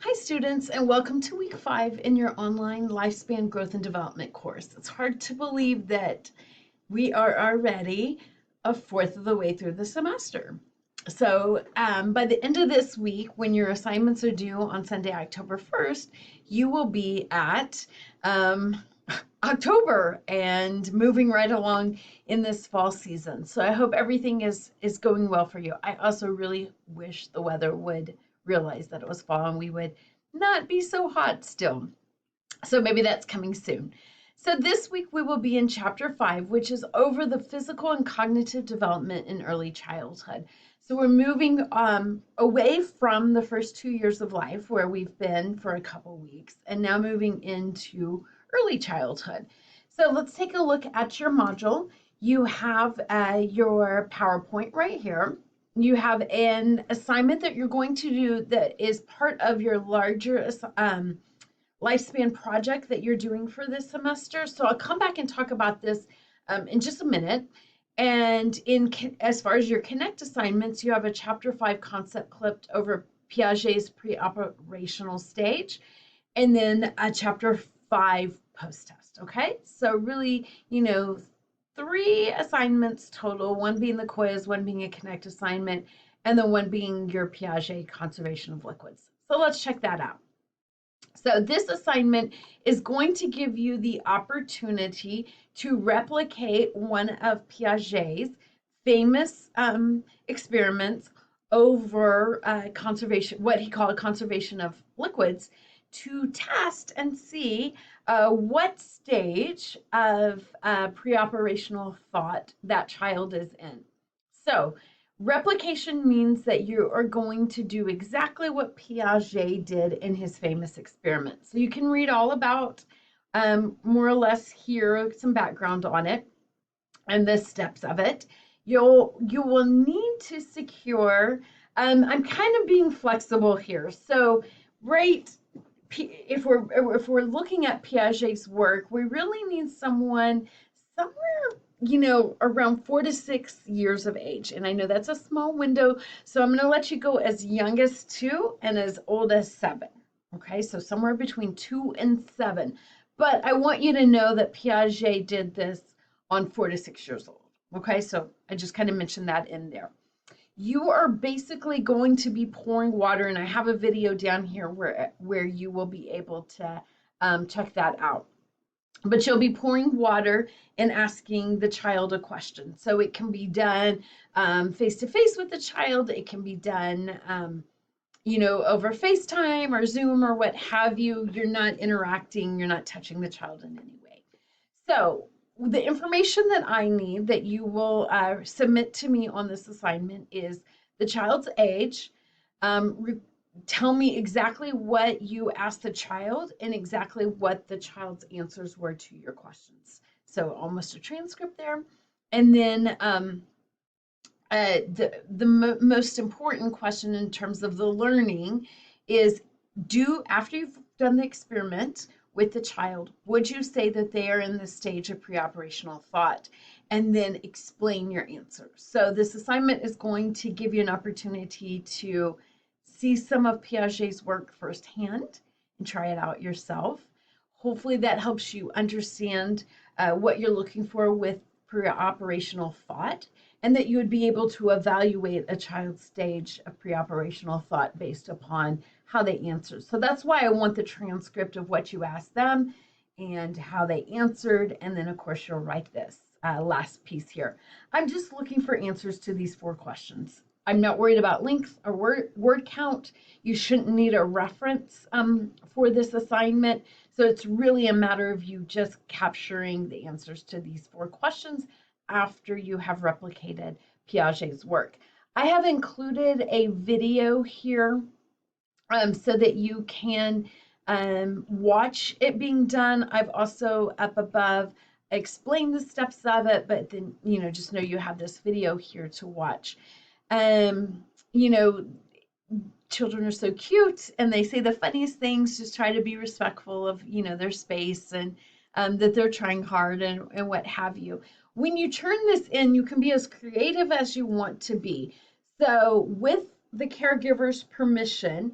Hi students, and welcome to week 5 in your online lifespan growth and development course. It's hard to believe that we are already a fourth of the way through the semester. So by the end of this week, when your assignments are due on Sunday, October 1st, you will be at October and moving right along in this fall season. So I hope everything is going well for you. I also really wish the weather would realize that it was fall and we would not be so hot still. So maybe that's coming soon. So this week we will be in chapter 5, which is over the physical and cognitive development in early childhood. So we're moving away from the first 2 years of life where we've been for a couple weeks and now moving into early childhood. So let's take a look at your module. You have your PowerPoint right here. You have an assignment that you're going to do that is part of your larger lifespan project that you're doing for this semester. So I'll come back and talk about this in just a minute. And as far as your Connect assignments, you have a chapter 5 concept clipped over Piaget's pre-operational stage, and then a chapter 5 post-test. Okay, so really, 3 assignments total, one being the quiz, one being a Connect assignment, and then one being your Piaget conservation of liquids. So let's check that out. So this assignment is going to give you the opportunity to replicate one of Piaget's famous experiments over conservation, what he called conservation of liquids, to test and see what stage of pre-operational thought that child is in. So replication means that you are going to do exactly what Piaget did in his famous experiment. So you can read all about, more or less here, some background on it and the steps of it. You will need to secure, I'm kind of being flexible here. So right, if we're looking at Piaget's work, we really need someone somewhere, around 4 to 6 years of age. And I know that's a small window, so I'm going to let you go as young as 2 and as old as 7. Okay, so somewhere between 2 and 7. But I want you to know that Piaget did this on 4 to 6 years old. Okay, so I just kind of mentioned that in there. You are basically going to be pouring water, and I have a video down here where you will be able to check that out. But you'll be pouring water and asking the child a question. So it can be done face to face with the child. It can be done, over FaceTime or Zoom or what have you. You're not interacting. You're not touching the child in any way. So the information that I need that you will submit to me on this assignment is the child's age. Tell me exactly what you asked the child and exactly what the child's answers were to your questions. So almost a transcript there. And then the most important question in terms of the learning is, after you've done the experiment with the child, would you say that they are in the stage of pre-operational thought? And then explain your answer. So this assignment is going to give you an opportunity to see some of Piaget's work firsthand and try it out yourself. Hopefully that helps you understand what you're looking for with pre-operational thought, and that you would be able to evaluate a child's stage of pre-operational thought based upon how they answer. So that's why I want the transcript of what you asked them and how they answered. And then, of course, you'll write this last piece here. I'm just looking for answers to these 4 questions. I'm not worried about length or word count. You shouldn't need a reference for this assignment. So it's really a matter of you just capturing the answers to these 4 questions after you have replicated Piaget's work. I have included a video here so that you can watch it being done. I've also up above explained the steps of it, but then, just know you have this video here to watch. You know, children are so cute and they say the funniest things. Just try to be respectful of, their space and that they're trying hard and what have you. When you turn this in, you can be as creative as you want to be. So with the caregiver's permission,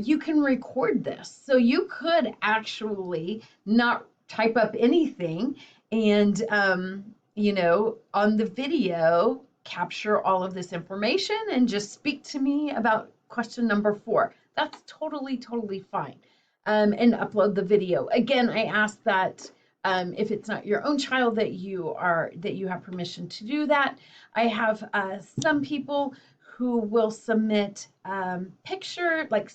you can record this. So you could actually not type up anything and, on the video, capture all of this information and just speak to me about question number 4. That's totally, totally fine. And upload the video. Again, I ask that if it's not your own child that you have permission to do that. I have some people who will submit picture, like,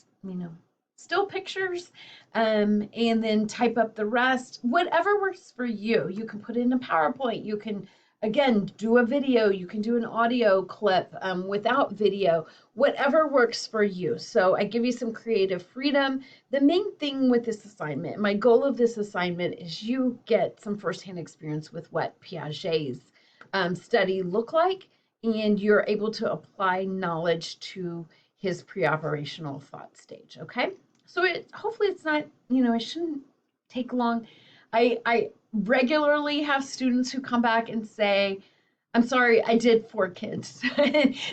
still pictures, and then type up the rest. Whatever works for you. You can put it in a PowerPoint. You can, again, do a video. You can do an audio clip without video. Whatever works for you. So I give you some creative freedom. The main thing with this assignment, my goal of this assignment, is you get some firsthand experience with what Piaget's study looked like, and you're able to apply knowledge to his pre-operational thought stage. Okay, so hopefully it's not, it shouldn't take long. I regularly have students who come back and say, I'm sorry, I did 4 kids.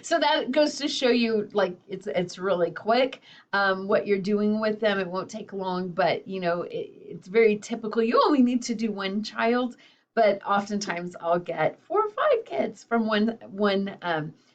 So that goes to show you, like, it's really quick what you're doing with them. It won't take long, but it's very typical. You only need to do 1 child, but oftentimes I'll get 4 or 5 kids from one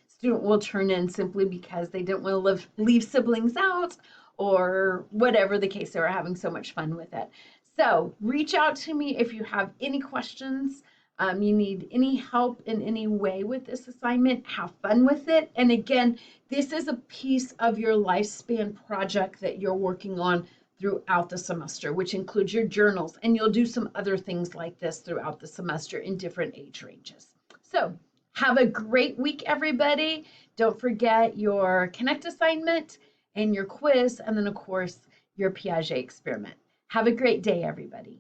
student will turn in simply because they didn't want to leave siblings out, or whatever the case. They were having so much fun with it. So reach out to me if you have any questions. You need any help in any way with this assignment. Have fun with it. And again, this is a piece of your lifespan project that you're working on throughout the semester, which includes your journals. And you'll do some other things like this throughout the semester in different age ranges. So have a great week, everybody. Don't forget your Connect assignment and your quiz, and then, of course, your Piaget experiment. Have a great day, everybody.